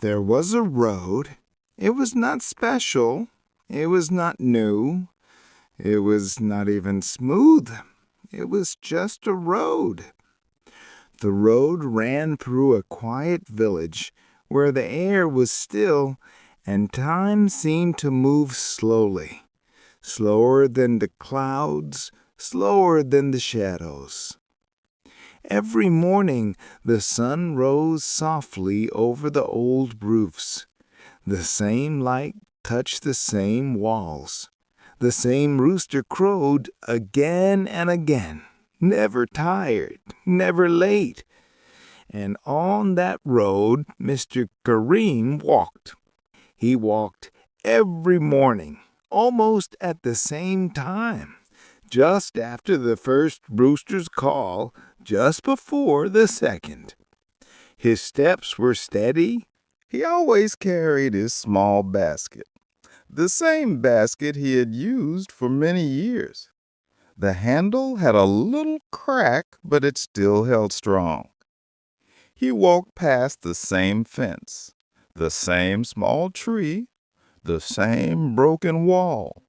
There was a road. It was not special. It was not new. It was not even smooth. It was just a road. The road ran through a quiet village where the air was still and time seemed to move slowly, slower than the clouds, slower than the shadows. Every morning the sun rose softly over the old roofs. The same light touched the same walls. The same rooster crowed again and again, never tired, never late. And on that road Mr. Kareem walked. He walked every morning, almost at the same time, just after the first rooster's call, just before the second. His steps were steady. He always carried his small basket, the same basket he had used for many years. The handle had a little crack, but it still held strong. He walked past the same fence, the same small tree, the same broken wall.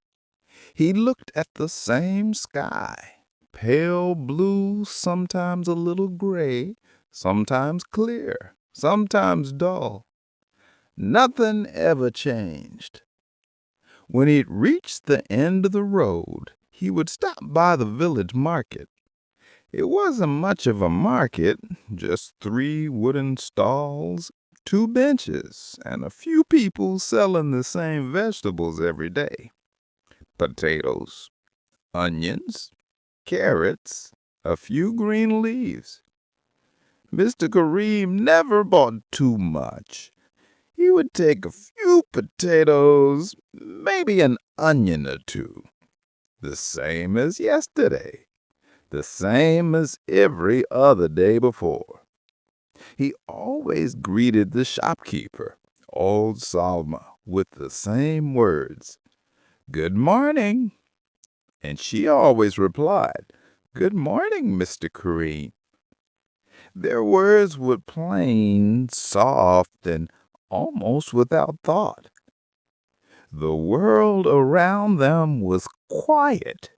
He looked at the same sky, pale blue, sometimes a little gray, sometimes clear, sometimes dull. Nothing ever changed. When he reached the end of the road, he would stop by the village market. It wasn't much of a market, just 3 wooden stalls, 2 benches, and a few people selling the same vegetables every day. Potatoes, onions, carrots, a few green leaves. Mr. Kareem never bought too much. He would take a few potatoes, maybe an onion or two, the same as yesterday, the same as every other day before. He always greeted the shopkeeper, old Salma, with the same words, "Good morning." And she always replied, "Good morning, Mr. Kareem." Their words were plain, soft, and almost without thought. The world around them was quiet.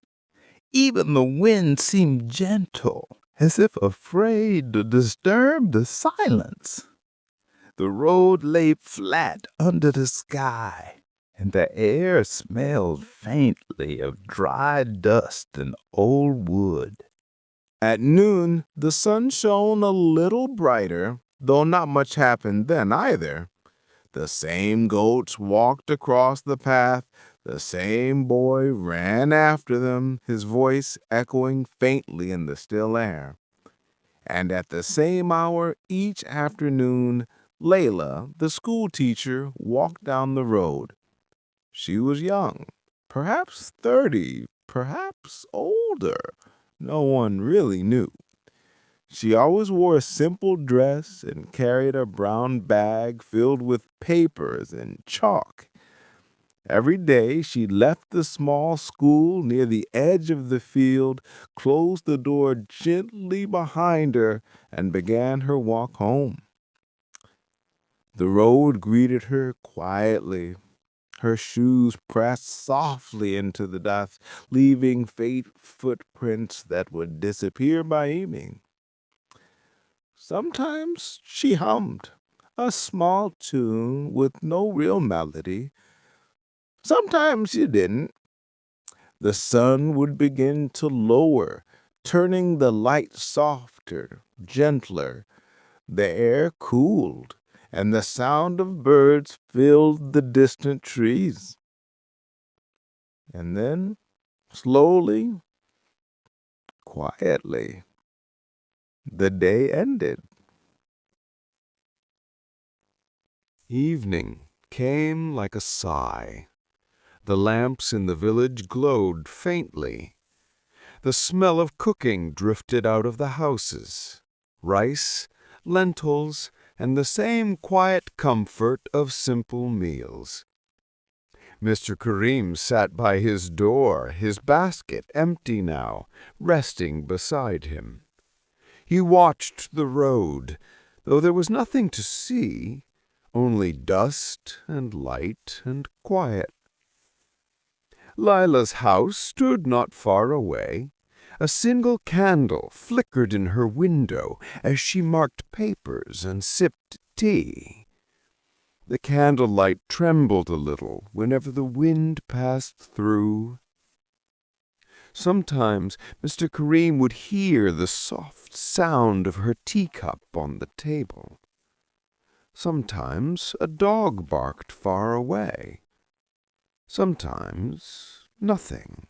Even the wind seemed gentle, as if afraid to disturb the silence. The road lay flat under the sky, and the air smelled faintly of dry dust and old wood. At noon, the sun shone a little brighter, though not much happened then either. The same goats walked across the path. The same boy ran after them, his voice echoing faintly in the still air. And at the same hour each afternoon, Layla, the school teacher, walked down the road. She was young, perhaps 30, perhaps older. No one really knew. She always wore a simple dress and carried a brown bag filled with papers and chalk. Every day she left the small school near the edge of the field, closed the door gently behind her, and began her walk home. The road greeted her quietly. Her shoes pressed softly into the dust, leaving faint footprints that would disappear by evening. Sometimes she hummed a small tune with no real melody. Sometimes she didn't. The sun would begin to lower, turning the light softer, gentler. The air cooled, and the sound of birds filled the distant trees. And then, slowly, quietly, the day ended. Evening came like a sigh. The lamps in the village glowed faintly. The smell of cooking drifted out of the houses. Rice, lentils, and the same quiet comfort of simple meals. Mr. Kareem sat by his door, his basket empty now, resting beside him. He watched the road, though there was nothing to see, only dust and light and quiet. Lila's house stood not far away. A single candle flickered in her window as she marked papers and sipped tea. The candlelight trembled a little whenever the wind passed through. Sometimes Mr. Kareem would hear the soft sound of her teacup on the table. Sometimes a dog barked far away. Sometimes nothing.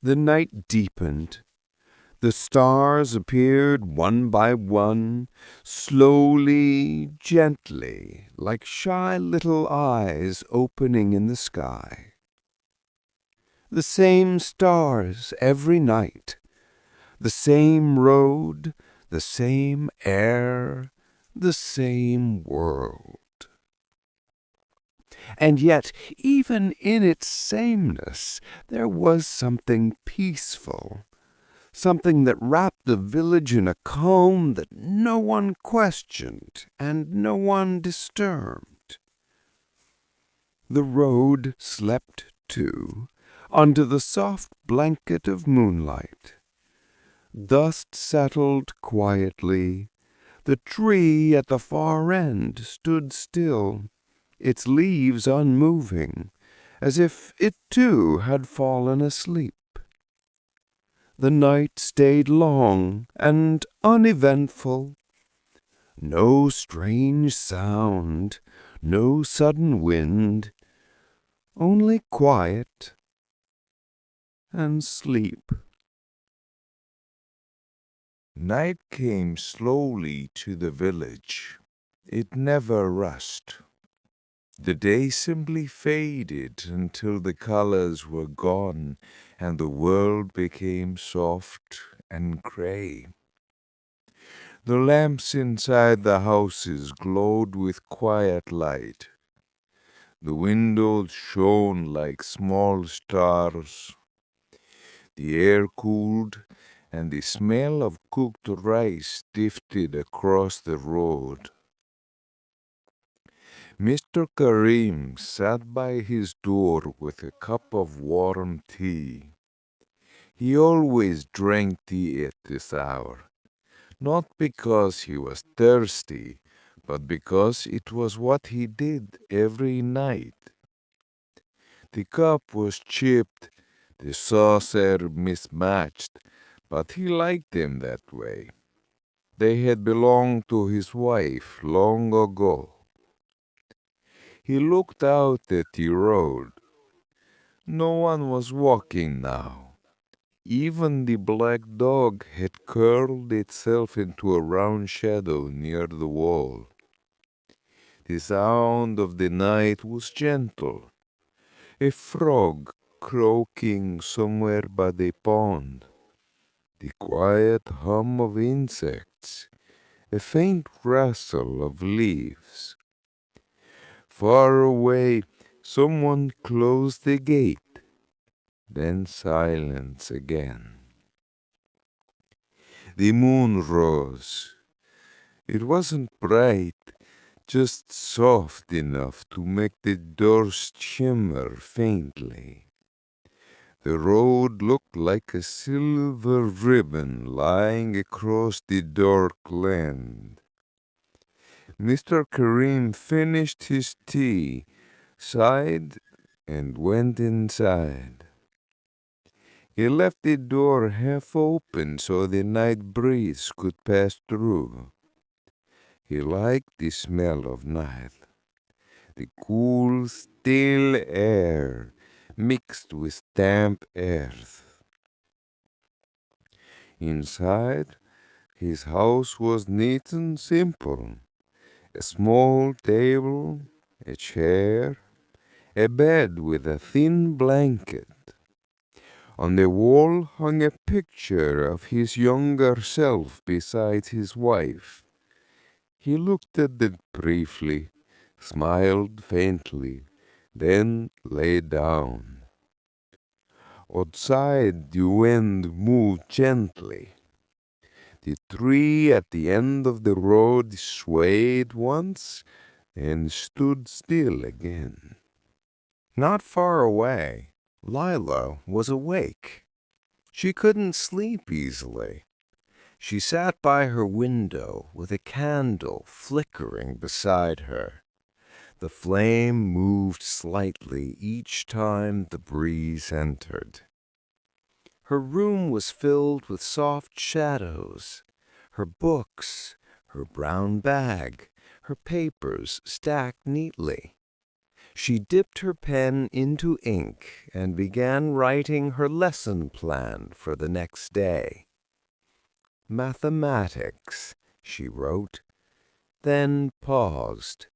The night deepened. The stars appeared one by one, slowly, gently, like shy little eyes opening in the sky. The same stars every night, the same road, the same air, the same world. And yet, even in its sameness, there was something peaceful, something that wrapped the village in a calm that no one questioned and no one disturbed. The road slept, too, under the soft blanket of moonlight. Dust settled quietly. The tree at the far end stood still, its leaves unmoving, as if it too had fallen asleep. The night stayed long and uneventful. No strange sound, no sudden wind, only quiet and sleep. Night came slowly to the village. It never rushed. The day simply faded until the colors were gone and the world became soft and gray. The lamps inside the houses glowed with quiet light. The windows shone like small stars. The air cooled, and the smell of cooked rice drifted across the road. Mr. Karim sat by his door with a cup of warm tea. He always drank tea at this hour, not because he was thirsty, but because it was what he did every night. The cup was chipped, the saucer mismatched, but he liked them that way. They had belonged to his wife long ago. He looked out at the road. No one was walking now. Even the black dog had curled itself into a round shadow near the wall. The sound of the night was gentle. A frog croaking somewhere by the pond. The quiet hum of insects. A faint rustle of leaves. Far away, someone closed the gate. Then silence again. The moon rose. It wasn't bright, just soft enough to make the doors shimmer faintly. The road looked like a silver ribbon lying across the dark land. Mr. Karim finished his tea, sighed, and went inside. He left the door half open so the night breeze could pass through. He liked the smell of night, the cool, still air mixed with damp earth. Inside, his house was neat and simple. A small table, a chair, a bed with a thin blanket. On the wall hung a picture of his younger self beside his wife. He looked at it briefly, smiled faintly, then lay down. Outside the wind moved gently. The tree at the end of the road swayed once and stood still again. Not far away, Lila was awake. She couldn't sleep easily. She sat by her window with a candle flickering beside her. The flame moved slightly each time the breeze entered. Her room was filled with soft shadows. Her books, her brown bag, her papers stacked neatly. She dipped her pen into ink and began writing her lesson plan for the next day. Mathematics, she wrote, then paused.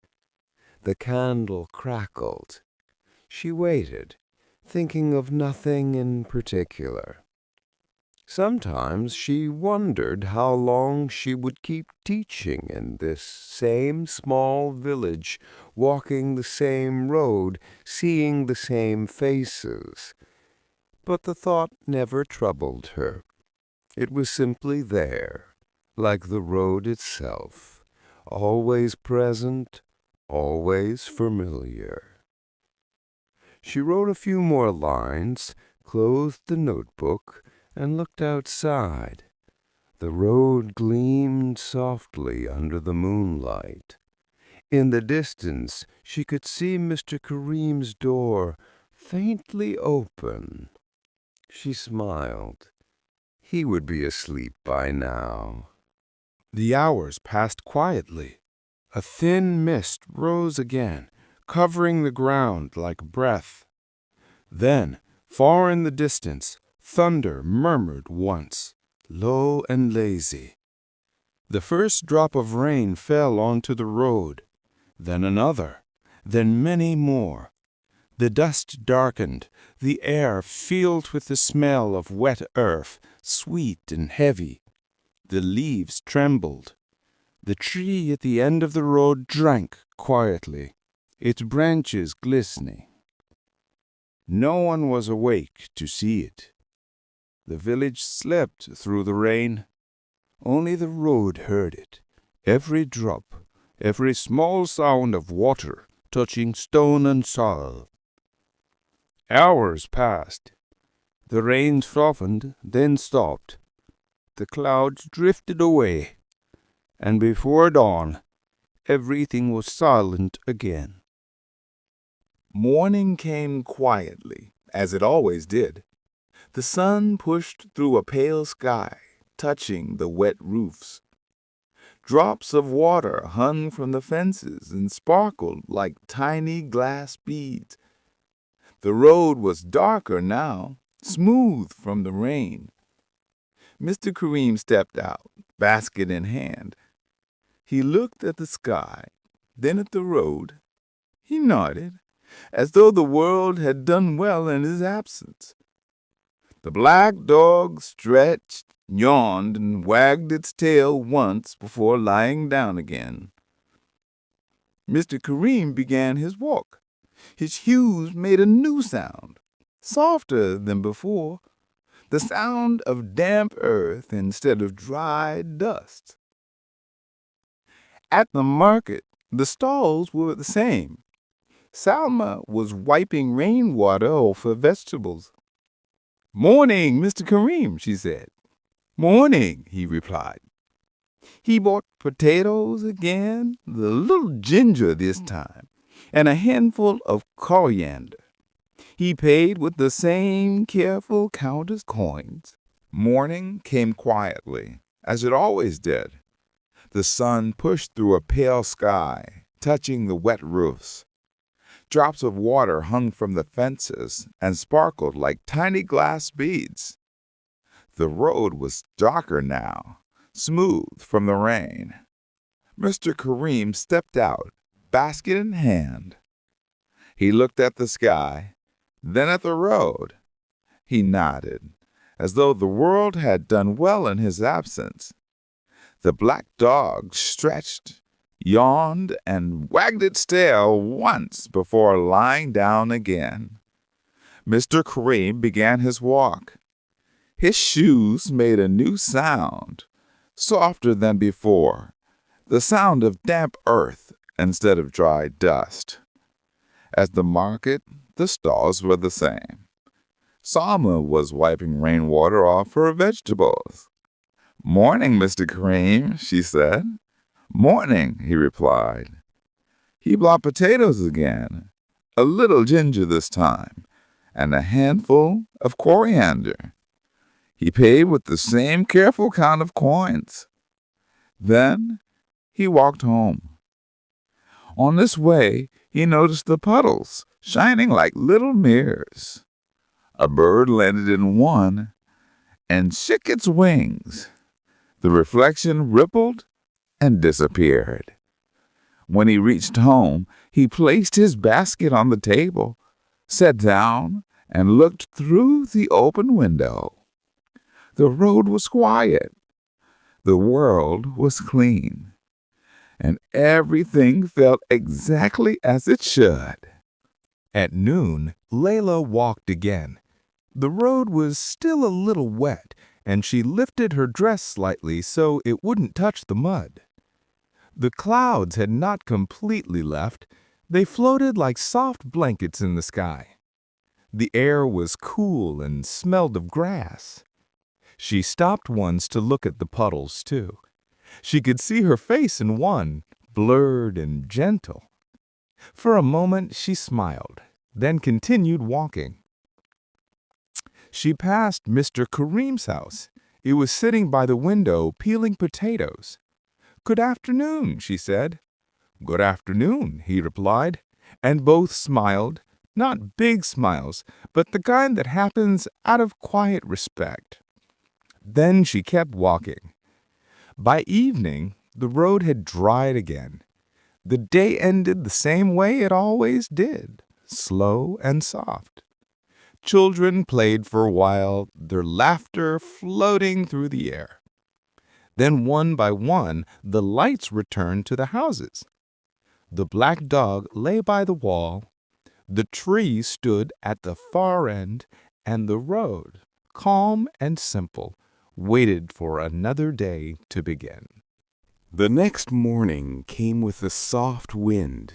The candle crackled. She waited, thinking of nothing in particular. Sometimes she wondered how long she would keep teaching in this same small village, walking the same road, seeing the same faces. But the thought never troubled her. It was simply there, like the road itself, always present, always familiar. She wrote a few more lines, closed the notebook, and looked outside. The road gleamed softly under the moonlight. In the distance she could see Mr. Kareem's door faintly open. She smiled. He would be asleep by now. The hours passed quietly. A thin mist rose again, covering the ground like breath. Then, far in the distance, thunder murmured once, low and lazy. The first drop of rain fell onto the road, then another, then many more. The dust darkened, the air filled with the smell of wet earth, sweet and heavy. The leaves trembled. The tree at the end of the road drank quietly, its branches glistening. No one was awake to see it. The village slept through the rain. Only the road heard it, every drop, every small sound of water touching stone and soil. Hours passed. The rain softened, then stopped. The clouds drifted away, and before dawn, everything was silent again. Morning came quietly, as it always did. The sun pushed through a pale sky, touching the wet roofs. Drops of water hung from the fences and sparkled like tiny glass beads. The road was darker now, smooth from the rain. Mr. Kareem stepped out, basket in hand. He looked at the sky, then at the road. He nodded, as though the world had done well in his absence. The black dog stretched, yawned, and wagged its tail once before lying down again. Mr. Kareem began his walk. His shoes made a new sound, softer than before, the sound of damp earth instead of dry dust. At the market, the stalls were the same. Salma was wiping rainwater off her vegetables. "Morning, Mr. Kareem," she said. "Morning," he replied. He bought potatoes again, the little ginger this time, and a handful of coriander. He paid with the same careful counter's coins. Morning came quietly, as it always did. The sun pushed through a pale sky, touching the wet roofs. Drops of water hung from the fences and sparkled like tiny glass beads. The road was darker now, smooth from the rain. Mr. Kareem stepped out, basket in hand. He looked at the sky, then at the road. He nodded, as though the world had done well in his absence. The black dog stretched, yawned, and wagged its tail once before lying down again. Mr. Kareem began his walk. His shoes made a new sound, softer than before, the sound of damp earth instead of dry dust. At the market, the stalls were the same. Salma was wiping rainwater off her vegetables. "Morning, Mr. Kareem," she said. "Morning," he replied. He bought potatoes again, a little ginger this time, and a handful of coriander. He paid with the same careful count of coins. Then he walked home. On this way, he noticed the puddles shining like little mirrors. A bird landed in one and shook its wings. The reflection rippled and disappeared. When he reached home, he placed his basket on the table, sat down, and looked through the open window. The road was quiet. The world was clean. And everything felt exactly as it should. At noon, Layla walked again. The road was still a little wet, and she lifted her dress slightly so it wouldn't touch the mud. The clouds had not completely left. They floated like soft blankets in the sky. The air was cool and smelled of grass. She stopped once to look at the puddles, too. She could see her face in one, blurred and gentle. For a moment she smiled, then continued walking. She passed Mr. Kareem's house. He was sitting by the window peeling potatoes. "Good afternoon," she said. "Good afternoon," he replied, and both smiled, not big smiles, but the kind that happens out of quiet respect. Then she kept walking. By evening, the road had dried again. The day ended the same way it always did, slow and soft. Children played for a while, their laughter floating through the air. Then one by one, the lights returned to the houses. The black dog lay by the wall, the tree stood at the far end, and the road, calm and simple, waited for another day to begin. The next morning came with a soft wind.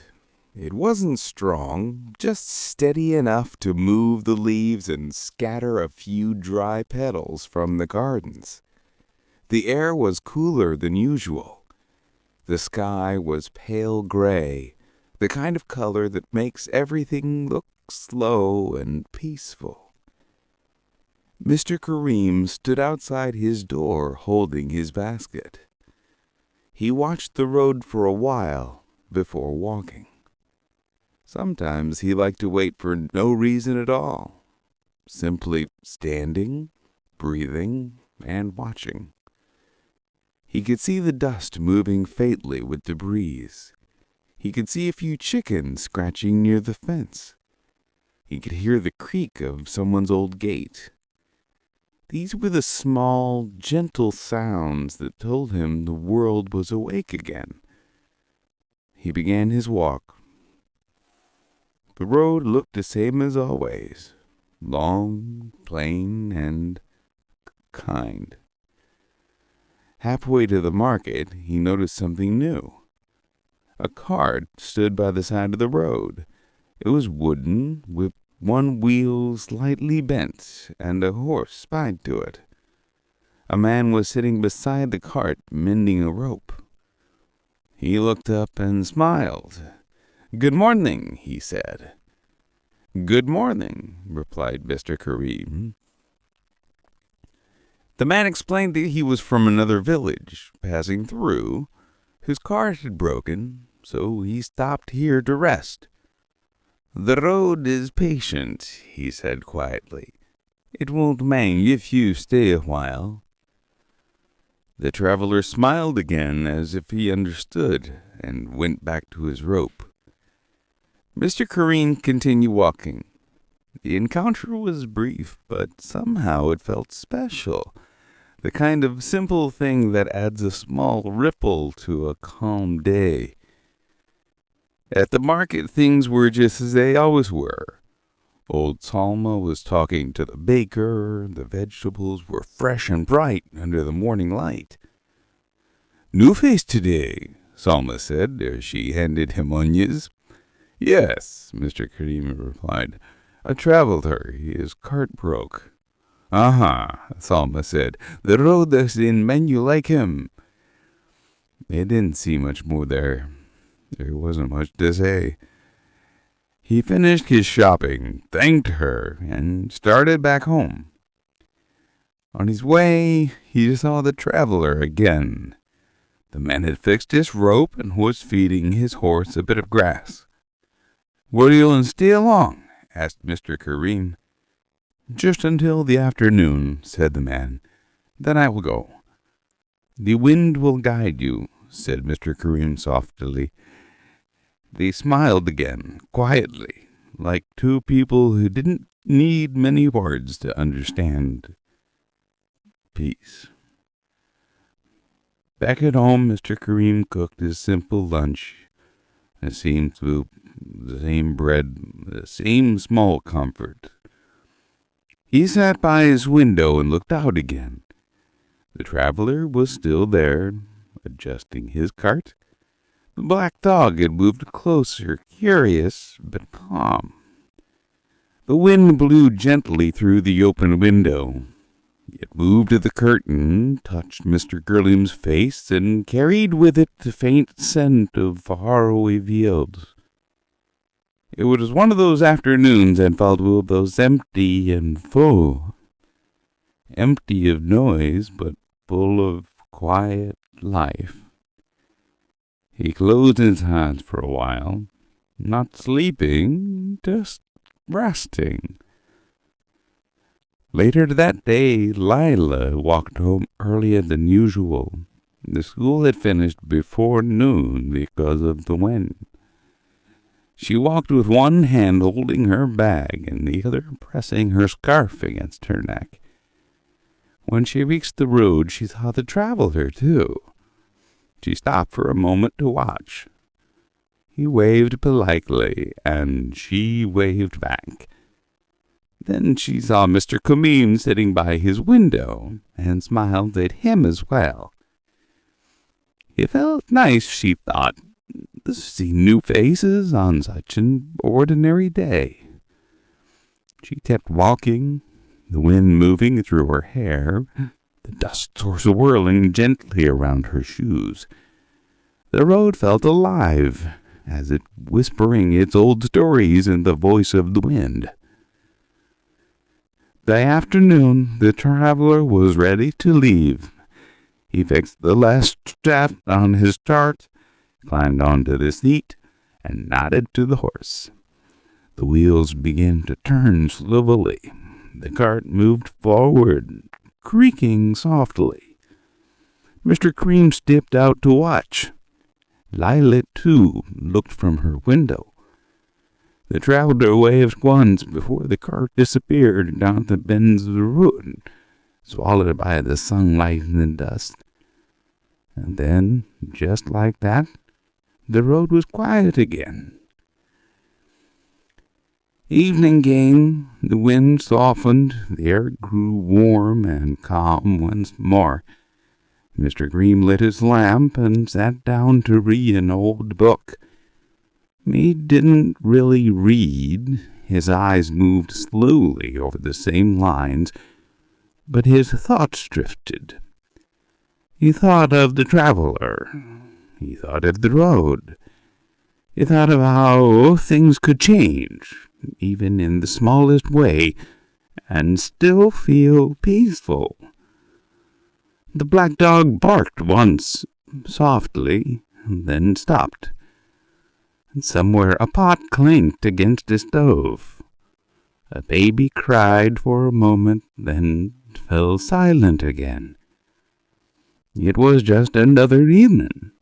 It wasn't strong, just steady enough to move the leaves and scatter a few dry petals from the gardens. The air was cooler than usual. The sky was pale gray, the kind of color that makes everything look slow and peaceful. Mr. Kareem stood outside his door holding his basket. He watched the road for a while before walking. Sometimes he liked to wait for no reason at all, simply standing, breathing, and watching. He could see the dust moving faintly with the breeze. He could see a few chickens scratching near the fence. He could hear the creak of someone's old gate. These were the small, gentle sounds that told him the world was awake again. He began his walk. The road looked the same as always, long, plain, and kind. Halfway to the market, he noticed something new. A cart stood by the side of the road. It was wooden, with one wheel slightly bent, and a horse tied to it. A man was sitting beside the cart, mending a rope. He looked up and smiled. "Good morning," he said. "Good morning," replied Mr. Kareem. The man explained that he was from another village, passing through, whose cart had broken, so he stopped here to rest. "The road is patient," he said quietly. "It won't mind if you stay a while." The traveler smiled again as if he understood, and went back to his rope. Mr. Kareem continued walking. The encounter was brief, but somehow it felt special. The kind of simple thing that adds a small ripple to a calm day. At the market, things were just as they always were. Old Salma was talking to the baker. The vegetables were fresh and bright under the morning light. "New face today," Salma said as she handed him onions. "Yes," Mr. Karim replied. "A traveler. His cart broke." "Uh-huh," Salma said. "The road is in menu like him." They didn't see much more there. There wasn't much to say. He finished his shopping, thanked her, and started back home. On his way, he saw the traveler again. The man had fixed his rope and was feeding his horse a bit of grass. "Will you stay along?" asked Mr. Karim. "Just until the afternoon," said the man. "Then I will go." "The wind will guide you," said Mr. Karim softly. They smiled again, quietly, like two people who didn't need many words to understand peace. Back at home, Mr. Karim cooked his simple lunch. The same soup, the same bread, the same small comfort. He sat by his window and looked out again. The traveler was still there, adjusting his cart. The black dog had moved closer, curious but calm. The wind blew gently through the open window. It moved to the curtain, touched Mr. Karim's face, and carried with it the faint scent of faraway fields. It was one of those afternoons that felt both empty and full. Empty of noise, but full of quiet life. He closed his eyes for a while, not sleeping, just resting. Later that day, Lila walked home earlier than usual. The school had finished before noon because of the wind. She walked with one hand holding her bag and the other pressing her scarf against her neck. When she reached the road, she saw the traveler, too. She stopped for a moment to watch. He waved politely, and she waved back. Then she saw Mr. Karim sitting by his window, and smiled at him as well. It felt nice, she thought, to see new faces on such an ordinary day. She kept walking, the wind moving through her hair, the dust swirling gently around her shoes. The road felt alive, as if whispering its old stories in the voice of the wind. By afternoon, the traveler was ready to leave. He fixed the last strap on his cart, climbed onto the seat, and nodded to the horse. The wheels began to turn slowly. The cart moved forward, creaking softly. Mr. Karim stepped out to watch. Lila, too, looked from her window. The traveler waved once before the cart disappeared down the bends of the road, swallowed by the sunlight and the dust. And then, just like that, the road was quiet again. Evening came, the wind softened, the air grew warm and calm once more. Mr. Karim lit his lamp and sat down to read an old book. He didn't really read. His eyes moved slowly over the same lines, but his thoughts drifted. He thought of the traveler. He thought of the road. He thought of how things could change, even in the smallest way, and still feel peaceful. The black dog barked once, softly, and then stopped. Somewhere a pot clinked against the stove. A baby cried for a moment, then fell silent again. It was just another evening,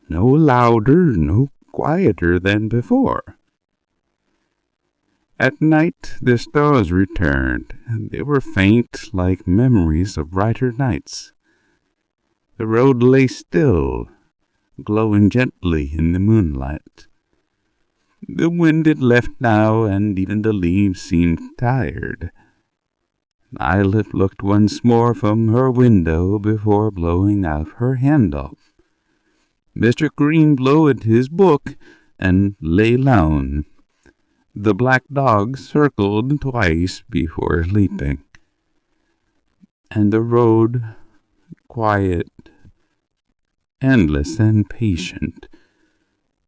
no louder, no quieter than before. At night the stars returned, and they were faint like memories of brighter nights. The road lay still, glowing gently in the moonlight. The wind had left now, and even the leaves seemed tired. Lila looked once more from her window before blowing out her candle. Mr. Green lowered his book and lay down. The black dog circled twice before leaping, and the road, quiet, endless and patient,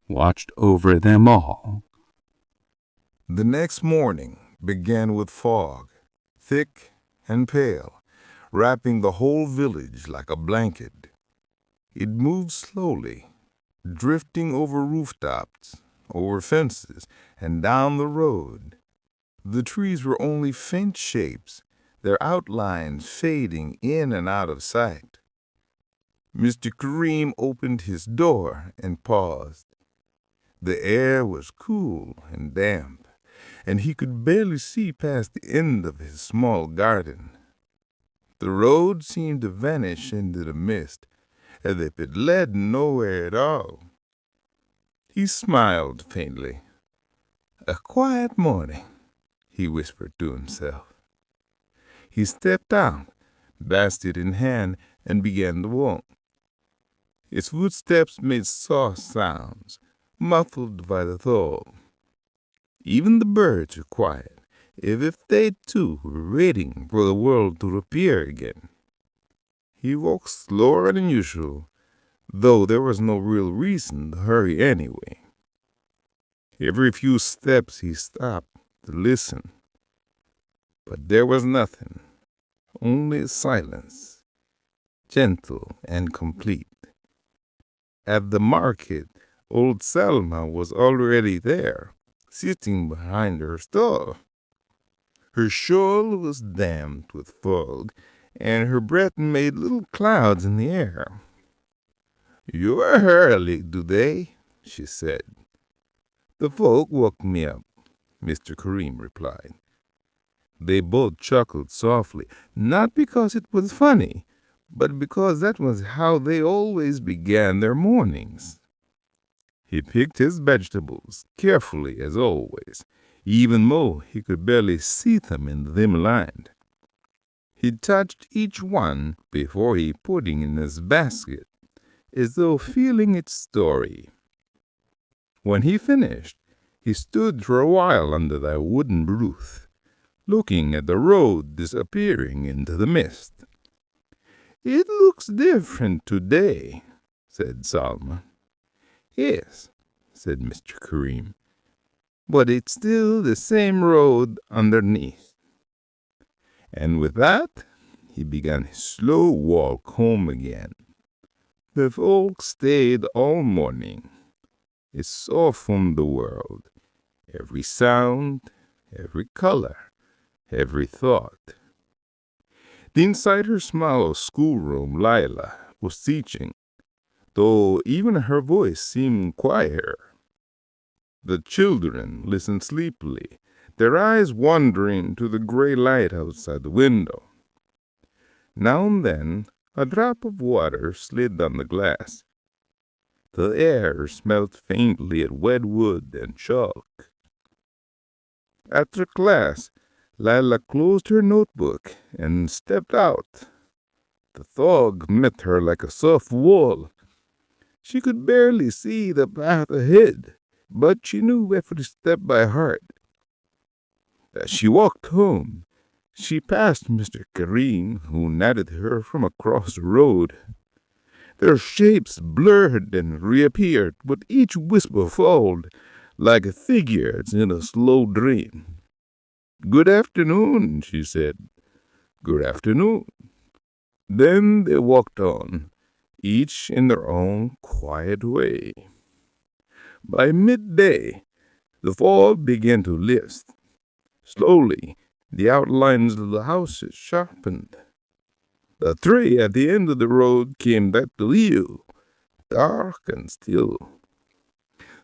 watched over them all. The next morning began with fog, thick and pale, wrapping the whole village like a blanket. It moved slowly, drifting over rooftops, over fences, and down the road. The trees were only faint shapes, their outlines fading in and out of sight. Mr. Kareem opened his door and paused. The air was cool and damp, and he could barely see past the end of his small garden. The road seemed to vanish into the mist, as if it led nowhere at all. He smiled faintly. "A quiet morning," he whispered to himself. He stepped out, basket in hand, and began to walk. His footsteps made soft sounds, muffled by the thaw. Even the birds were quiet, as if they too were waiting for the world to appear again. He walked slower than usual, though there was no real reason to hurry anyway. Every few steps he stopped to listen, but there was nothing, only silence, gentle and complete. At the market, old Selma was already there, sitting behind her stall. Her shawl was damp with fog, and her breath made little clouds in the air. "You are early today," she said. "The folk woke me up," Mr. Kareem replied. They both chuckled softly, not because it was funny, but because that was how they always began their mornings. He picked his vegetables carefully as always, even though he could barely see them in the dim light. He touched each one before he put it in his basket, as though feeling its story. When he finished, he stood for a while under the wooden roof, looking at the road disappearing into the mist. "It looks different today," said Salma. "Yes," said Mr. Kareem, "but it's still the same road underneath." And with that, he began his slow walk home again. The folk stayed all morning. It softened the world, every sound, every color, every thought. The inside her small schoolroom, Lila was teaching, though even her voice seemed quieter. The children listened sleepily, their eyes wandering to the gray light outside the window. Now and then, a drop of water slid on the glass. The air smelled faintly of wet wood and chalk. After class, Lila closed her notebook and stepped out. The fog met her like a soft wall. She could barely see the path ahead, but she knew every step by heart. As she walked home, she passed Mr. Kareem, who nodded to her from across the road. Their shapes blurred and reappeared, with each whisper followed like figures in a slow dream. "Good afternoon," she said. "Good afternoon." Then they walked on, each in their own quiet way. By midday, the fog began to lift. Slowly, the outlines of the houses sharpened. The tree at the end of the road came back to view, dark and still.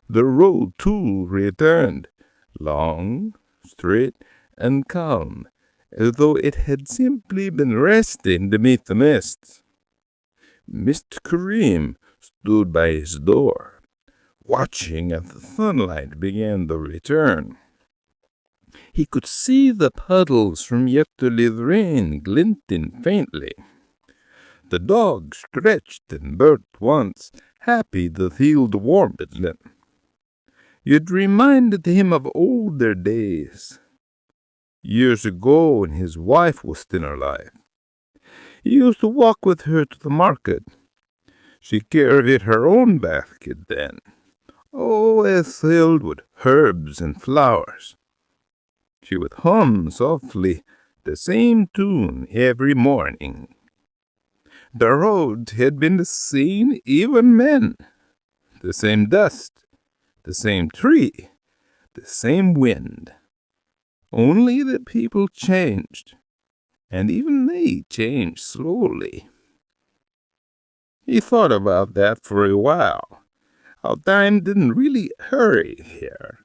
The road, too, returned, long, straight, and calm, as though it had simply been resting beneath the mist. Mr. Kareem stood by his door, watching as the sunlight began to return. He could see the puddles from yesterday's rain glinting faintly. The dog stretched and barked once, happy to feel the warmth in them. It reminded him of older days, years ago when his wife was still alive. He used to walk with her to the market. She carried her own basket then, always filled with herbs and flowers. She would hum softly the same tune every morning. The road had been the same even then, the same dust, the same tree, the same wind. Only the people changed, and even they changed slowly. He thought about that for a while, how time didn't really hurry here.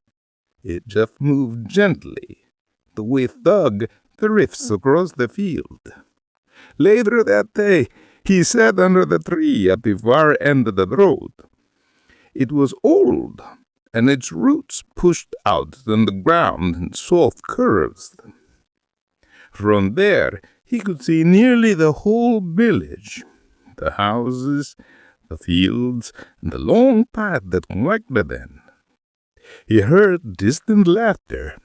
It just moved gently, the way Thug drifts across the field. Later that day, he sat under the tree at the far end of the road. It was old, and its roots pushed out on the ground in soft curves. From there, he could see nearly the whole village, the houses, the fields, and the long path that connected them. He heard distant laughter.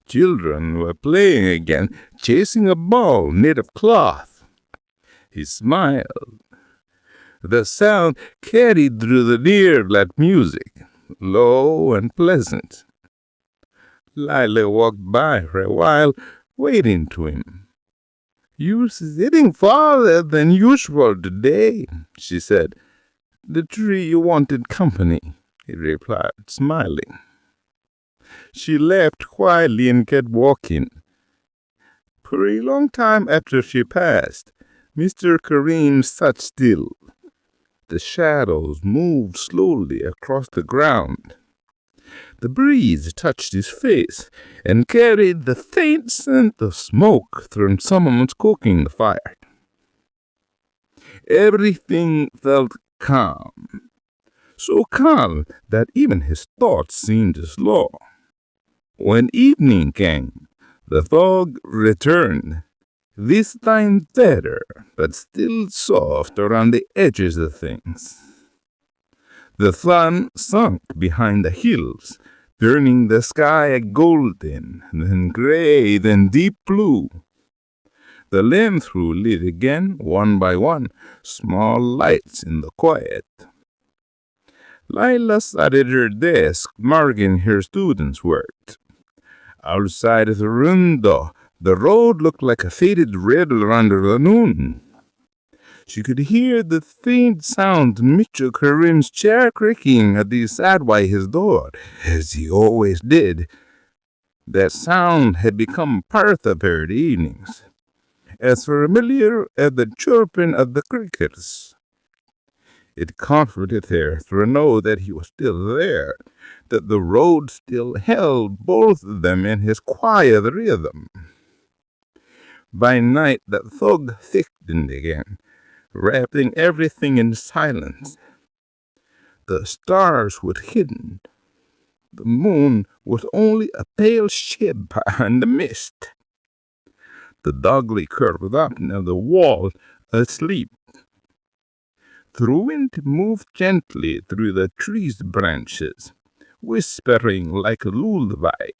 Children were playing again, chasing a ball made of cloth. He smiled. The sound carried through the air like music, low and pleasant. Lila walked by for a while, waiting to him. "You're sitting farther than usual today," she said. "The tree wanted company," he replied, smiling. She laughed quietly and kept walking. For a long time after she passed, Mr. Kareem sat still. The shadows moved slowly across the ground. The breeze touched his face and carried the faint scent of smoke from someone's cooking the fire. Everything felt calm, so calm that even his thoughts seemed slow. When evening came, the fog returned, this time better, but still soft around the edges of things. The sun sunk behind the hills, turning the sky a golden, then gray, then deep blue. The lamps were lit again, one by one, small lights in the quiet. Lila sat at her desk, marking her students' work. Outside of the window, the road looked like a faded red under the moon. She could hear the faint sound of Mr. Kareem's chair creaking as he sat by his door, as he always did. That sound had become part of her evenings, as familiar as the chirping of the crickets. It comforted her to know that he was still there, that the road still held both of them in his quiet rhythm. By night, that fog thickened again, wrapping everything in silence. The stars were hidden. The moon was only a pale shape behind the mist. The dog lay curled up near the wall, asleep. The wind moved gently through the tree's branches, whispering like a lullaby.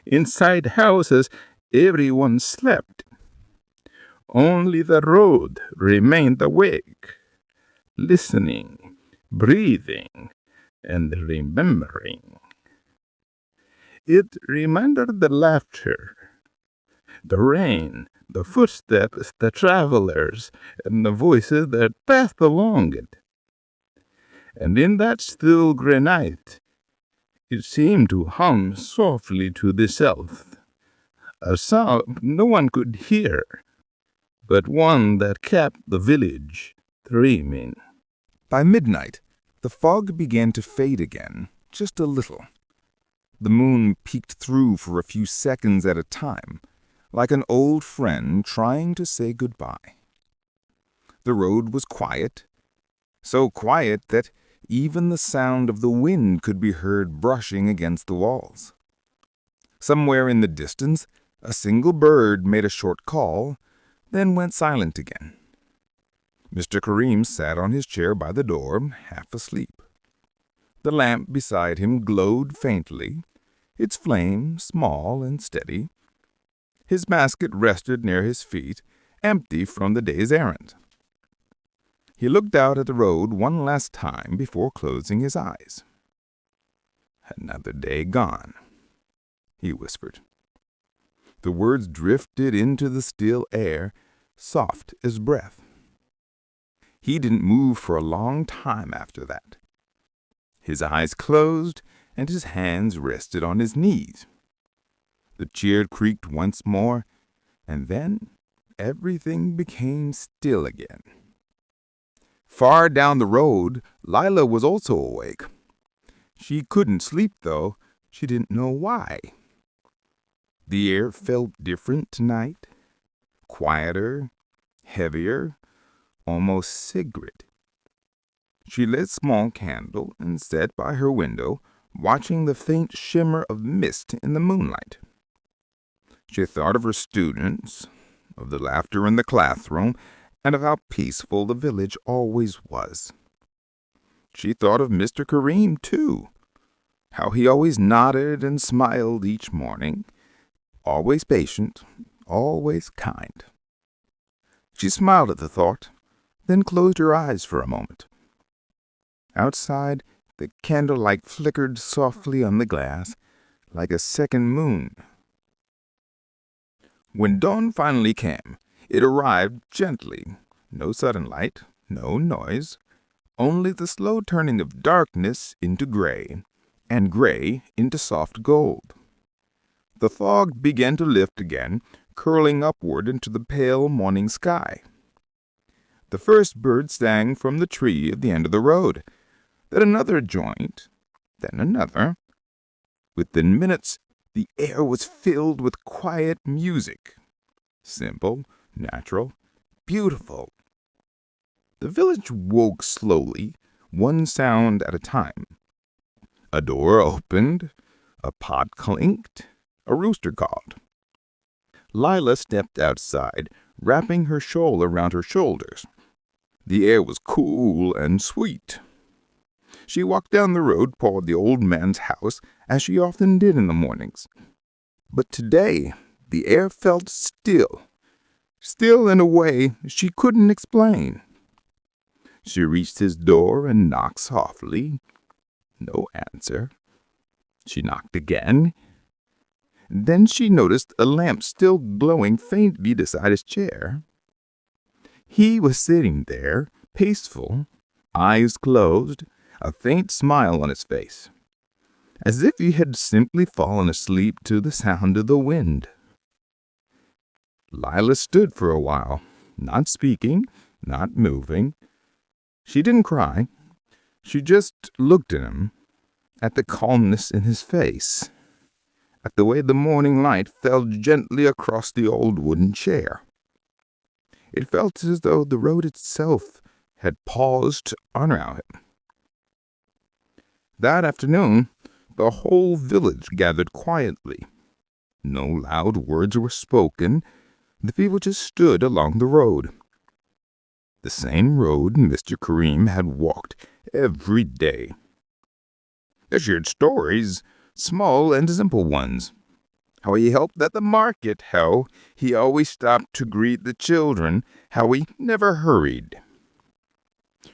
Inside houses, everyone slept. Only the road remained awake, listening, breathing, and remembering. It reminded the laughter, the rain, the footsteps, the travelers, and the voices that passed along it. And in that still gray night, it seemed to hum softly to the south, a sound no one could hear, but one that kept the village dreaming. By midnight, the fog began to fade again, just a little. The moon peeked through for a few seconds at a time, like an old friend trying to say goodbye. The road was quiet, so quiet that even the sound of the wind could be heard brushing against the walls. Somewhere in the distance, a single bird made a short call, then went silent again. Mr. Kareem sat on his chair by the door, half asleep. The lamp beside him glowed faintly, its flame small and steady. His basket rested near his feet, empty from the day's errand. He looked out at the road one last time before closing his eyes. "Another day gone," he whispered. The words drifted into the still air, soft as breath. He didn't move for a long time after that. His eyes closed and his hands rested on his knees. The chair creaked once more, and then everything became still again. Far down the road, Lila was also awake. She couldn't sleep, though. She didn't know why. The air felt different tonight, quieter, heavier, almost cigarette. She lit a small candle and sat by her window, watching the faint shimmer of mist in the moonlight. She thought of her students, of the laughter in the classroom, and of how peaceful the village always was. She thought of Mr. Kareem, too, how he always nodded and smiled each morning, always patient, always kind. She smiled at the thought, then closed her eyes for a moment. Outside, the candlelight flickered softly on the glass, like a second moon. When dawn finally came, it arrived gently. No sudden light, no noise, only the slow turning of darkness into gray, and gray into soft gold. The fog began to lift again, curling upward into the pale morning sky. The first bird sang from the tree at the end of the road, then another joined, then another. Within minutes, the air was filled with quiet music. Simple, natural, beautiful. The village woke slowly, one sound at a time. A door opened, a pot clinked, a rooster cawed. Lila stepped outside, wrapping her shawl around her shoulders. The air was cool and sweet. She walked down the road toward the old man's house, as she often did in the mornings. But today, the air felt still in a way she couldn't explain. She reached his door and knocked softly. No answer. She knocked again. Then she noticed a lamp still glowing faintly beside his chair. He was sitting there, peaceful, eyes closed, a faint smile on his face, as if he had simply fallen asleep to the sound of the wind. Lila stood for a while, not speaking, not moving. She didn't cry. She just looked at him, at the calmness in his face, at the way the morning light fell gently across the old wooden chair. It felt as though the road itself had paused to honor him. That afternoon, the whole village gathered quietly. No loud words were spoken. The people just stood along the road. The same road Mr. Kareem had walked every day. They shared stories, small and simple ones. How he helped at the market, how he always stopped to greet the children, how he never hurried.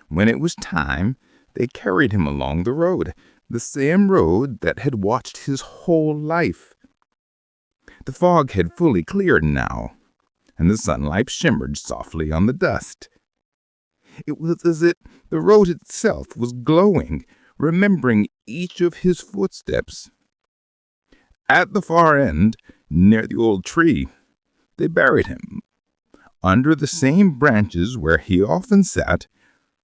When it was time, they carried him along the road, the same road that had watched his whole life. The fog had fully cleared now, and the sunlight shimmered softly on the dust. It was as if the road itself was glowing, remembering each of his footsteps. At the far end, near the old tree, they buried him, under the same branches where he often sat,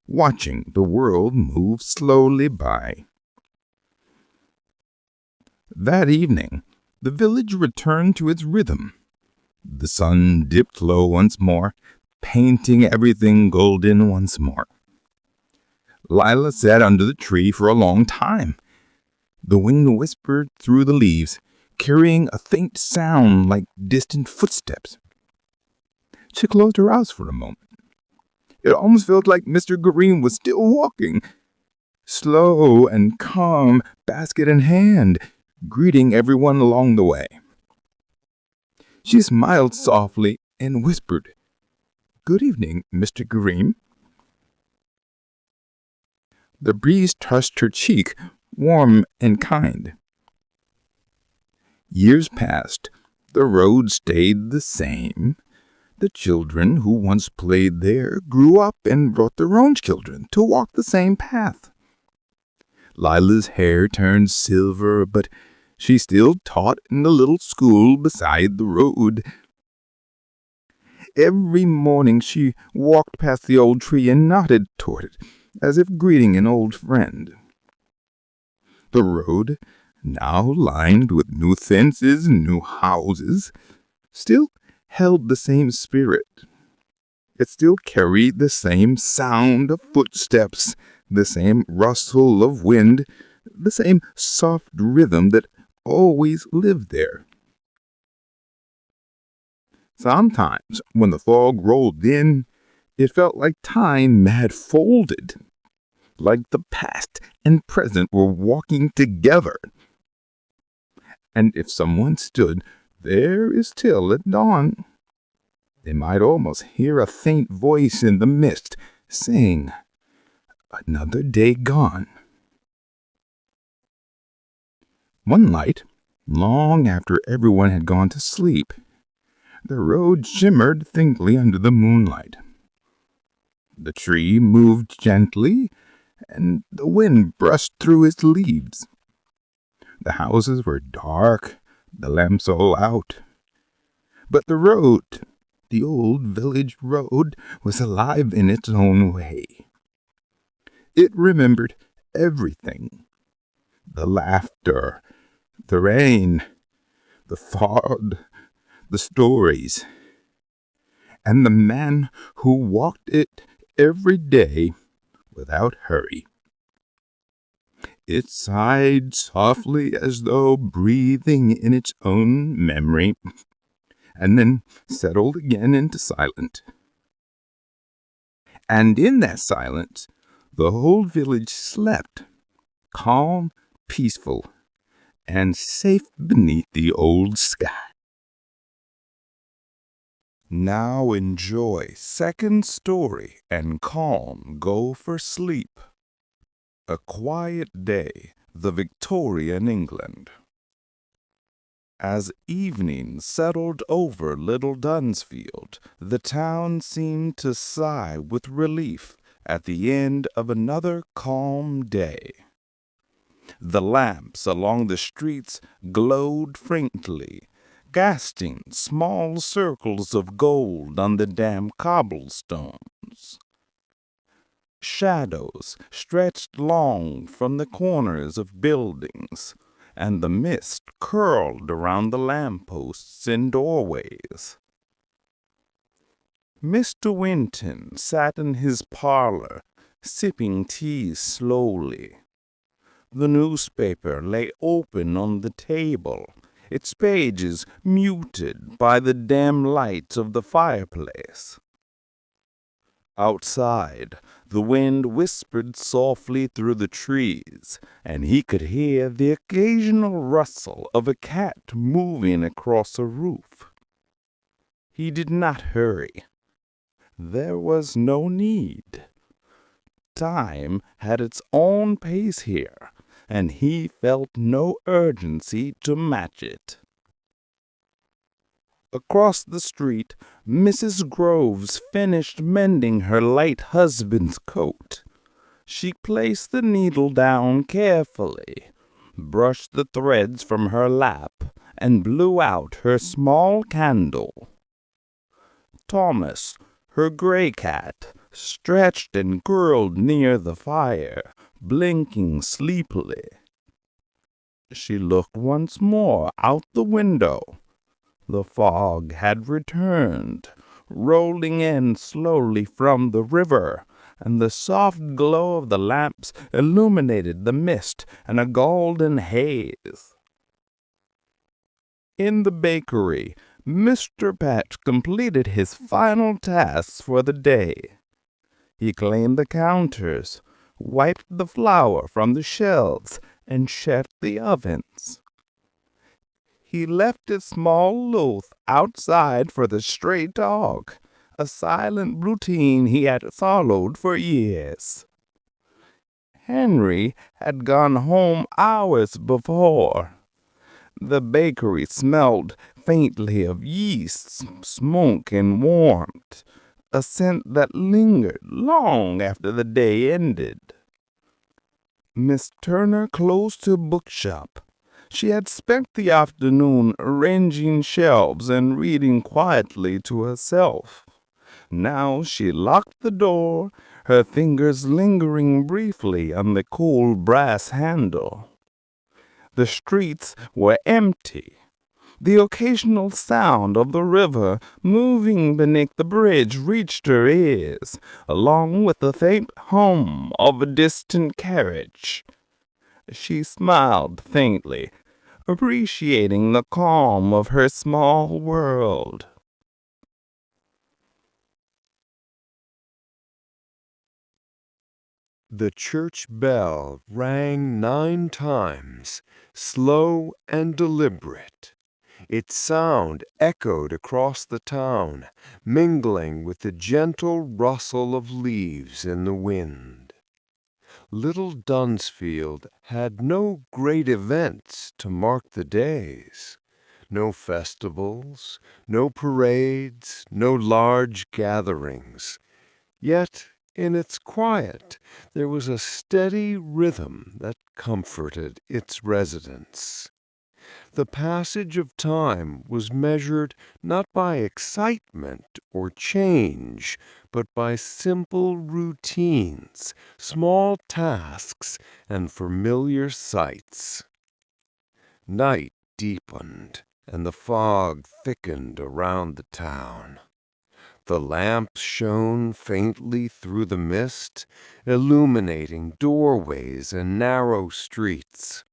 watching the world move slowly by. That evening, the village returned to its rhythm. The sun dipped low once more, painting everything golden once more. Lila sat under the tree for a long time. The wind whispered through the leaves, carrying a faint sound like distant footsteps. She closed her eyes for a moment. It almost felt like Mr. Green was still walking, slow and calm, basket in hand, greeting everyone along the way. She smiled softly and whispered, "Good evening, Mr. Green." The breeze touched her cheek, warm and kind. Years passed. The road stayed the same. The children who once played there grew up and brought their own children to walk the same path. Lila's hair turned silver, but she still taught in the little school beside the road. Every morning she walked past the old tree and nodded toward it, as if greeting an old friend. The road, now lined with new fences and new houses, still held the same spirit. It still carried the same sound of footsteps, the same rustle of wind, the same soft rhythm that always lived there. Sometimes, when the fog rolled in, it felt like time had folded, like the past and present were walking together. And if someone stood very still at dawn, they might almost hear a faint voice in the mist sing, "Another day gone." One night, long after everyone had gone to sleep, the road shimmered faintly under the moonlight. The tree moved gently, and the wind brushed through its leaves. The houses were dark, the lamps all out. But the road, the old village road, was alive in its own way. It remembered everything. The laughter, the rain, the fog, the stories, and the man who walked it every day without hurry. It sighed softly as though breathing in its own memory, and then settled again into silence. And in that silence, the whole village slept, calm, peaceful, and safe beneath the old sky. Now enjoy second story and calm go for sleep. A Quiet Day, the Victorian England. As evening settled over Little Dunsfield, the town seemed to sigh with relief at the end of another calm day. The lamps along the streets glowed faintly, casting small circles of gold on the damp cobblestones. Shadows stretched long from the corners of buildings, and the mist curled around the lampposts and doorways. Mr. Winton sat in his parlor, sipping tea slowly. The newspaper lay open on the table, its pages muted by the dim light of the fireplace. Outside, the wind whispered softly through the trees, and he could hear the occasional rustle of a cat moving across a roof. He did not hurry. There was no need. Time had its own pace here, and he felt no urgency to match it. Across the street, Mrs. Groves finished mending her late husband's coat. She placed the needle down carefully, brushed the threads from her lap, and blew out her small candle. Thomas, her gray cat, stretched and curled near the fire, blinking sleepily. She looked once more out the window. The fog had returned, rolling in slowly from the river, and the soft glow of the lamps illuminated the mist and a golden haze. In the bakery, Mr. Patch completed his final tasks for the day. He cleaned the counters, wiped the flour from the shelves, and checked the ovens. He left his small loaf outside for the stray dog, a silent routine he had followed for years. Henry had gone home hours before. The bakery smelled faintly of yeast, smoke, and warmth, a scent that lingered long after the day ended. Miss Turner closed her bookshop. She had spent the afternoon arranging shelves and reading quietly to herself. Now she locked the door, her fingers lingering briefly on the cold brass handle. The streets were empty. The occasional sound of the river moving beneath the bridge reached her ears, along with the faint hum of a distant carriage. She smiled faintly, appreciating the calm of her small world. The church bell rang 9 times, slow and deliberate. Its sound echoed across the town, mingling with the gentle rustle of leaves in the wind. Little Dunsfield had no great events to mark the days. No festivals, no parades, no large gatherings. Yet in its quiet there was a steady rhythm that comforted its residents. The passage of time was measured not by excitement or change, but by simple routines, small tasks, and familiar sights. Night deepened, and the fog thickened around the town. The lamps shone faintly through the mist, illuminating doorways and narrow streets.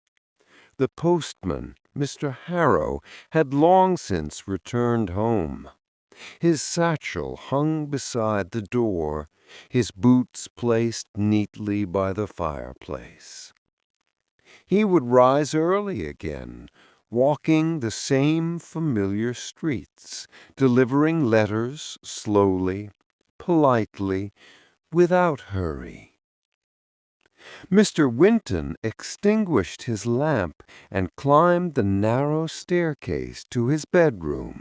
The postman, Mr. Harrow, had long since returned home. His satchel hung beside the door, his boots placed neatly by the fireplace. He would rise early again, walking the same familiar streets, delivering letters slowly, politely, without hurry. Mr. Winton extinguished his lamp and climbed the narrow staircase to his bedroom.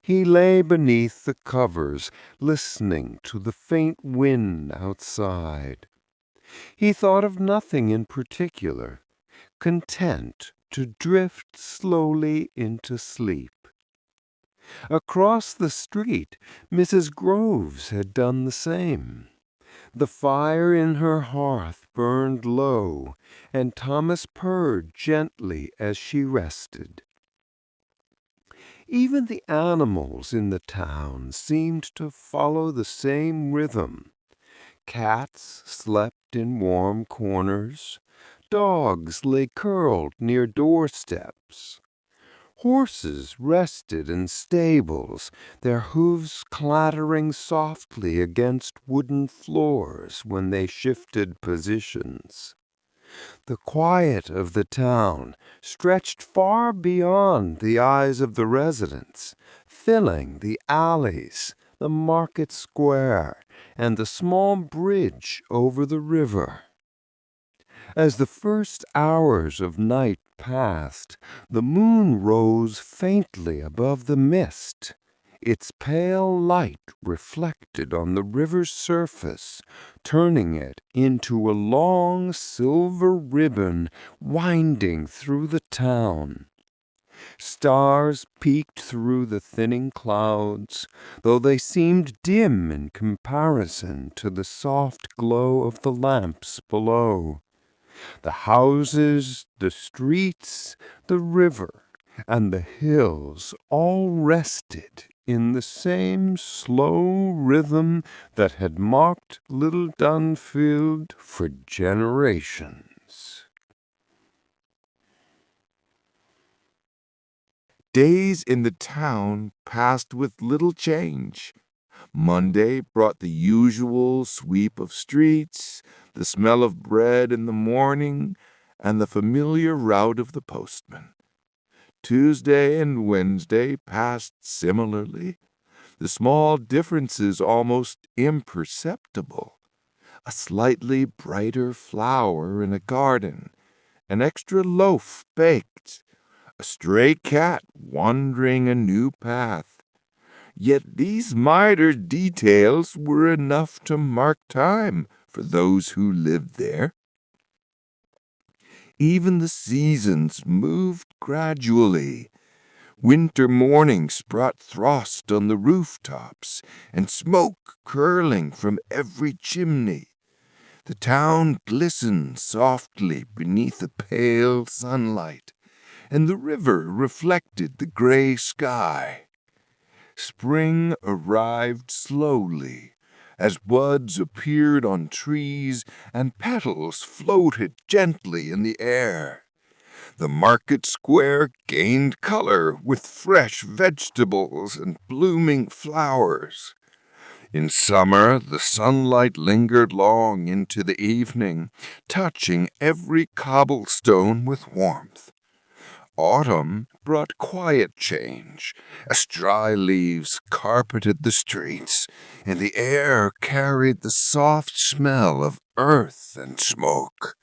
He lay beneath the covers, listening to the faint wind outside. He thought of nothing in particular, content to drift slowly into sleep. Across the street, Mrs. Groves had done the same. The fire in her hearth burned low, and Thomas purred gently as she rested. Even the animals in the town seemed to follow the same rhythm. Cats slept in warm corners. Dogs lay curled near doorsteps. Horses rested in stables, their hooves clattering softly against wooden floors when they shifted positions. The quiet of the town stretched far beyond the eyes of the residents, filling the alleys, the market square, and the small bridge over the river. As the first hours of night passed, the moon rose faintly above the mist. Its pale light reflected on the river's surface, turning it into a long silver ribbon winding through the town. Stars peeked through the thinning clouds, though they seemed dim in comparison to the soft glow of the lamps below. The houses, the streets, the river, and the hills all rested in the same slow rhythm that had marked little Dunfield for generations. Days in the town passed with little change. Monday brought the usual sweep of streets, the smell of bread in the morning, and the familiar route of the postman. Tuesday and Wednesday passed similarly, the small differences almost imperceptible. A slightly brighter flower in a garden, an extra loaf baked, a stray cat wandering a new path. Yet these minor details were enough to mark time for those who lived there. Even the seasons moved gradually. Winter mornings brought frost on the rooftops and smoke curling from every chimney. The town glistened softly beneath the pale sunlight, and the river reflected the gray sky. Spring arrived slowly, as buds appeared on trees and petals floated gently in the air. The market square gained color with fresh vegetables and blooming flowers. In summer, the sunlight lingered long into the evening, touching every cobblestone with warmth. Autumn brought quiet change, as dry leaves carpeted the streets, and the air carried the soft smell of earth and smoke.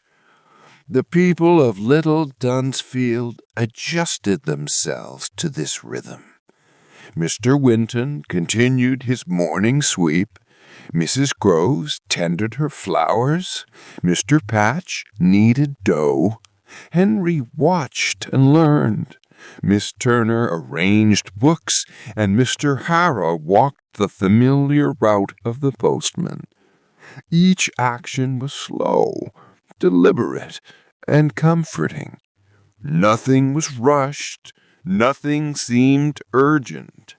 The people of Little Dunsfield adjusted themselves to this rhythm. Mr. Winton continued his morning sweep. Mrs. Groves tended her flowers. Mr. Patch kneaded dough. Henry watched and learned. Miss Turner arranged books, and Mr. Harrow walked the familiar route of the postman. Each action was slow, deliberate, and comforting. Nothing was rushed. Nothing seemed urgent.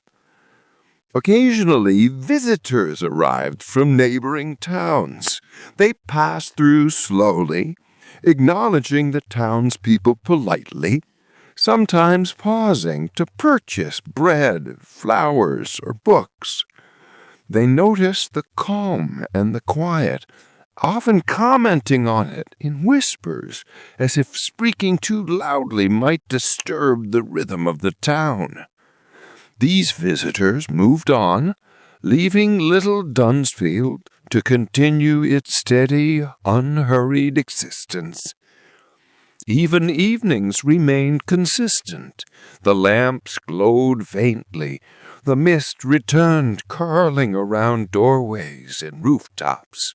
Occasionally, visitors arrived from neighboring towns. They passed through slowly, acknowledging the townspeople politely, sometimes pausing to purchase bread, flowers, or books. They noticed the calm and the quiet, often commenting on it in whispers, as if speaking too loudly might disturb the rhythm of the town. These visitors moved on, leaving Little Dunsfield to continue its steady, unhurried existence. Even evenings remained consistent. The lamps glowed faintly. The mist returned curling around doorways and rooftops.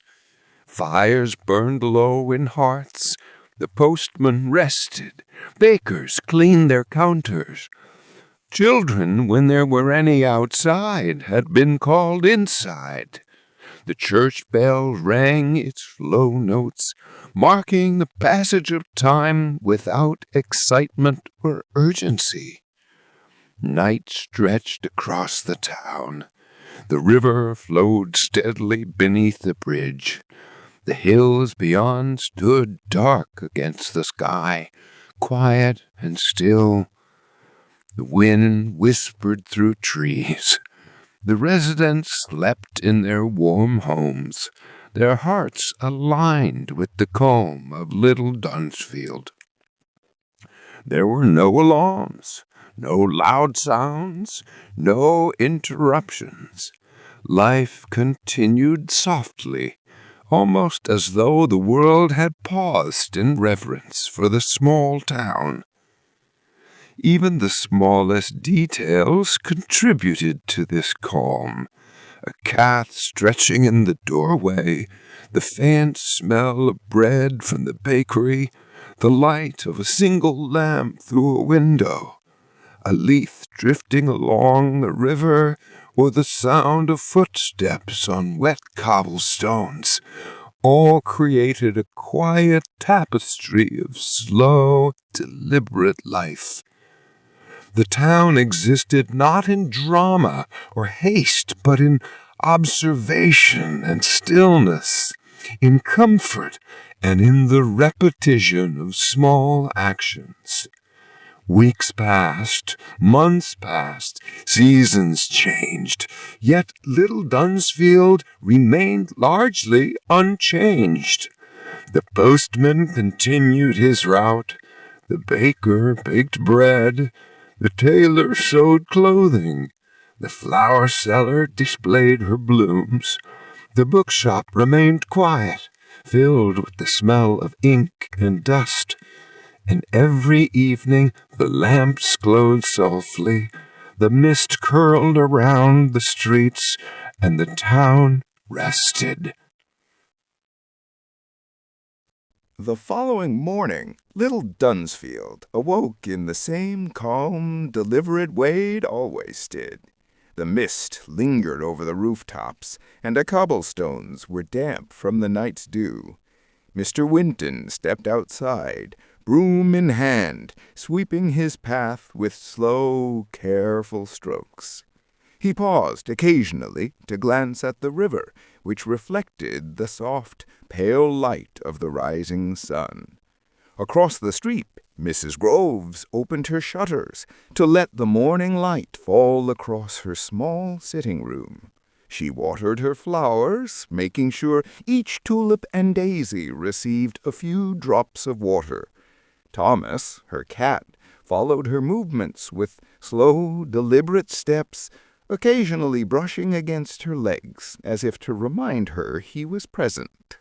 Fires burned low in hearths. The postman rested. Bakers cleaned their counters. Children, when there were any outside, had been called inside. The church bell rang its low notes, marking the passage of time without excitement or urgency. Night stretched across the town. The river flowed steadily beneath the bridge. The hills beyond stood dark against the sky, quiet and still. The wind whispered through trees. The residents slept in their warm homes, their hearts aligned with the calm of Little Dunsfield. There were no alarms, no loud sounds, no interruptions. Life continued softly, almost as though the world had paused in reverence for the small town. Even the smallest details contributed to this calm. A cat stretching in the doorway, the faint smell of bread from the bakery, the light of a single lamp through a window, a leaf drifting along the river, or the sound of footsteps on wet cobblestones, all created a quiet tapestry of slow, deliberate life. The town existed not in drama or haste, but in observation and stillness, in comfort and in the repetition of small actions. Weeks passed, months passed, seasons changed, yet little Dunsfield remained largely unchanged. The postman continued his route, the baker baked bread, the tailor sewed clothing, the flower seller displayed her blooms, the bookshop remained quiet, filled with the smell of ink and dust, and every evening the lamps glowed softly, the mist curled around the streets, and the town rested. The following morning, little Dunsfield awoke in the same calm, deliberate way it always did. The mist lingered over the rooftops, and the cobblestones were damp from the night's dew. Mr. Winton stepped outside, broom in hand, sweeping his path with slow, careful strokes. He paused occasionally to glance at the river, which reflected the soft, pale light of the rising sun. Across the street, Mrs. Groves opened her shutters to let the morning light fall across her small sitting room. She watered her flowers, making sure each tulip and daisy received a few drops of water. Thomas, her cat, followed her movements with slow, deliberate steps, occasionally brushing against her legs as if to remind her he was present.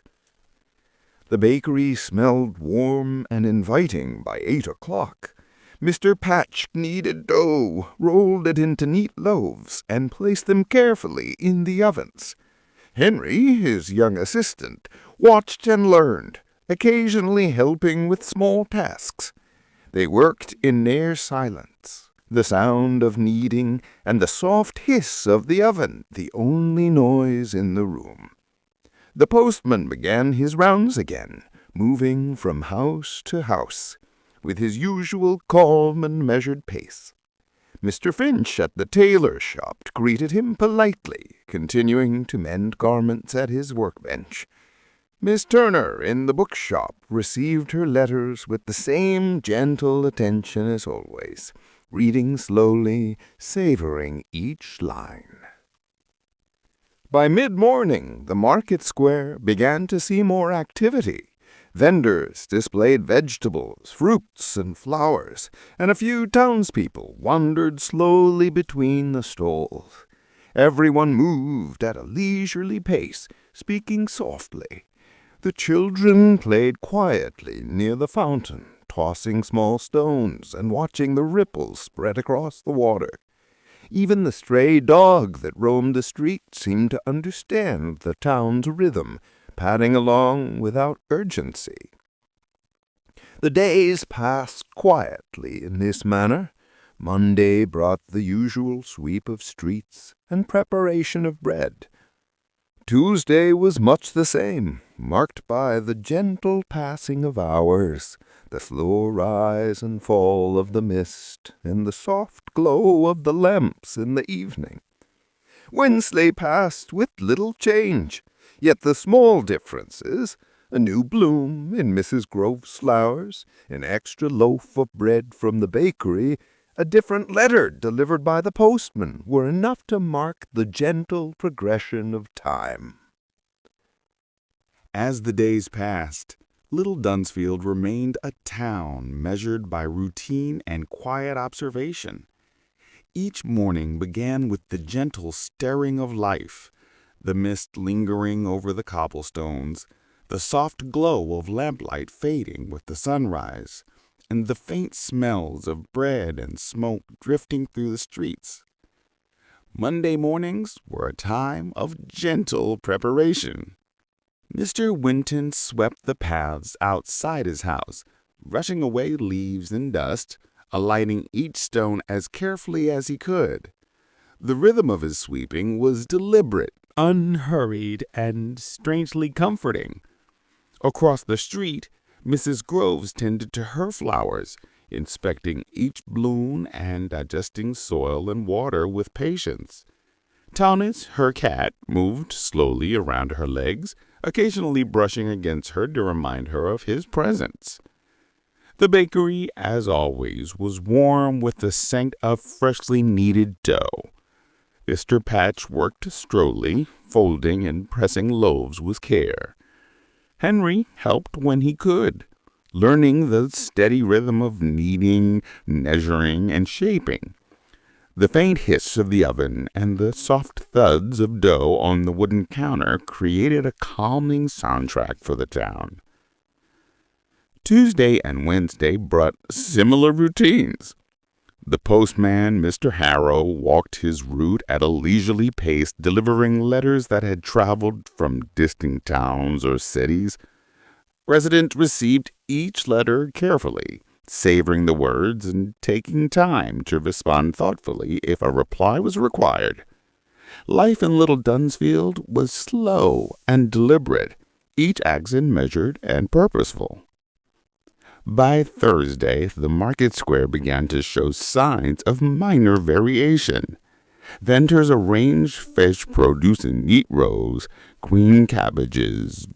The bakery smelled warm and inviting by 8 o'clock. Mr. Patch kneaded dough, rolled it into neat loaves, and placed them carefully in the ovens. Henry, his young assistant, watched and learned, occasionally helping with small tasks. They worked in near silence, the sound of kneading and the soft hiss of the oven the only noise in the room. The postman began his rounds again, moving from house to house, with his usual calm and measured pace. Mr. Finch at the tailor's shop greeted him politely, continuing to mend garments at his workbench. Miss Turner in the bookshop received her letters with the same gentle attention as always, reading slowly, savoring each line. By mid-morning, the market square began to see more activity. Vendors displayed vegetables, fruits, and flowers, and a few townspeople wandered slowly between the stalls. Everyone moved at a leisurely pace, speaking softly. The children played quietly near the fountain, tossing small stones and watching the ripples spread across the water. Even the stray dog that roamed the street seemed to understand the town's rhythm, padding along without urgency. The days passed quietly in this manner. Monday brought the usual sweep of streets and preparation of bread. Tuesday was much the same, marked by the gentle passing of hours, the slow rise and fall of the mist, and the soft glow of the lamps in the evening. Wednesday passed with little change, yet the small differences, a new bloom in Mrs. Grove's flowers, an extra loaf of bread from the bakery, a different letter delivered by the postman, were enough to mark the gentle progression of time. As the days passed, little Dunsfield remained a town measured by routine and quiet observation. Each morning began with the gentle stirring of life, the mist lingering over the cobblestones, the soft glow of lamplight fading with the sunrise, and the faint smells of bread and smoke drifting through the streets. Monday mornings were a time of gentle preparation. Mr. Winton swept the paths outside his house, brushing away leaves and dust, alighting each stone as carefully as he could. The rhythm of his sweeping was deliberate, unhurried, and strangely comforting. Across the street, Mrs. Groves tended to her flowers, inspecting each bloom and digesting soil and water with patience. Thomas, her cat, moved slowly around her legs, occasionally brushing against her to remind her of his presence. The bakery, as always, was warm with the scent of freshly kneaded dough. Mr. Patch worked slowly, folding and pressing loaves with care. Henry helped when he could, learning the steady rhythm of kneading, measuring, and shaping. The faint hiss of the oven and the soft thuds of dough on the wooden counter created a calming soundtrack for the town. Tuesday and Wednesday brought similar routines. The postman, Mr. Harrow, walked his route at a leisurely pace, delivering letters that had traveled from distant towns or cities. Residents received each letter carefully, savoring the words and taking time to respond thoughtfully if a reply was required. Life in Little Dunsfield was slow and deliberate, each action measured and purposeful. By Thursday, the market square began to show signs of minor variation. Vendors arranged fresh produce in neat rows, green cabbages,